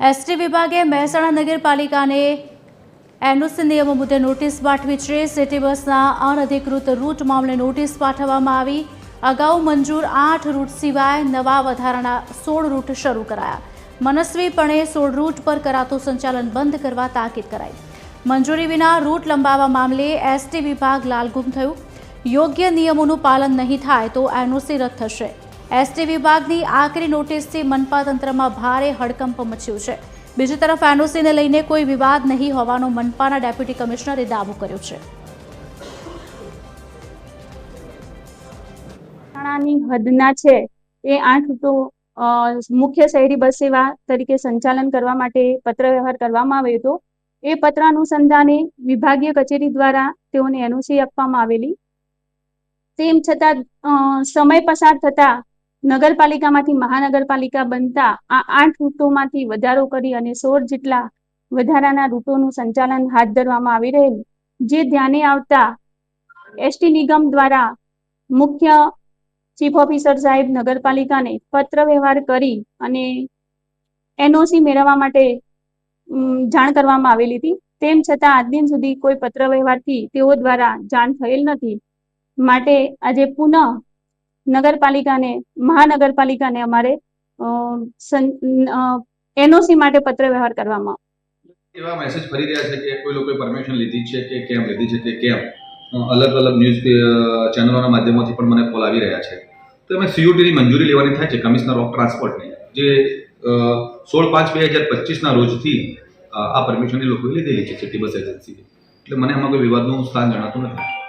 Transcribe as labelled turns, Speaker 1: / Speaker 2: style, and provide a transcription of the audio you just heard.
Speaker 1: ST વિભાગે મહેસાણા નગરપાલિકાને NOC નિયમો મુદ્દે નોટિસ પાઠવી છે। સિટી બસના અનધિકૃત રૂટ મામલે નોટિસ પાઠવવામાં આવી। અગાઉ મંજૂર 8 રૂટ સિવાય નવા વધારાના 16 રૂટ શરૂ કરાયા। મનસ્વીપણે 16 રૂટ પર કરાતું સંચાલન બંધ કરવા તાકીદ કરાઈ। મંજૂરી વિના રૂટ લંબાવવા મામલે એસટી વિભાગ લાલઘુમ થયું। યોગ્ય નિયમોનું પાલન નહીં થાય તો એનઓસી રદ થશે। એસટી વિભાગની આકરી નોટિસથી મનપા તંત્રમાં ભારે હડકંપ મચ્યો છે। બીજી તરફ એનઓસીને લઈને કોઈ વિવાદ નહીં હોવાનો મનપાના ડેપ્યુટી કમિશનરે દાવો કર્યો છે।
Speaker 2: મહેસાણાની હદના છે એ 8 રૂટો મુખ્ય શહેરી બસ સેવા તરીકે સંચાલન કરવા માટે પત્ર વ્યવહાર કરવામાં આવ્યો હતો। એ પત્ર અનુસંધાને વિભાગીય કચેરી દ્વારા તેઓને એનઓસી આપવામાં આવેલી। તેમ છતાં સમય પસાર થતા નગરપાલિકામાંથી મહાનગરપાલિકા બનતા આ 8 રૂટોમાંથી વધારો કરી અને 16 જેટલા વધારાના રૂટોનું સંચાલન હાથ ધરવામાં આવી રહેલ, જે ધ્યાને આવતા એસટી નિગમ દ્વારા મુખ્ય ચીફ ઓફિસર સાહેબ નગરપાલિકાને પત્ર વ્યવહાર કરી અને એનઓસી મેળવવા માટે જાણ કરવામાં આવેલી હતી। તેમ છતાં આજ દિન સુધી કોઈ પત્ર વ્યવહારથી તેઓ દ્વારા જાણ થયેલ નથી। માટે આજે પુનઃ નગરપાલિકાને મહાનગરપાલિકાને અમારે એનઓસી માટે પત્ર વ્યવહાર કરવામાં
Speaker 3: એવા મેસેજ ફરી રહ્યા છે કે કોઈ લોકોએ પરમિશન લીધી છે કે કેમ લીધી છે કે કેમ અલગ અલગ ન્યૂઝ ચેનલોના માધ્યમોથી પણ મને કોલ આવી રહ્યા છે। તો એમાં સીયુટીની મંજૂરી લેવાની થાય છે કમિશનર ઓફ ટ્રાન્સપોર્ટની, જે 16/5/2025ના રોજથી આ પરમિશન એ લોકોએ લીધેલી છે સિટી બસ એજન્સીએ। એટલે મને આમાં કોઈ વિવાદનું સ્થાન જણાતું નથી।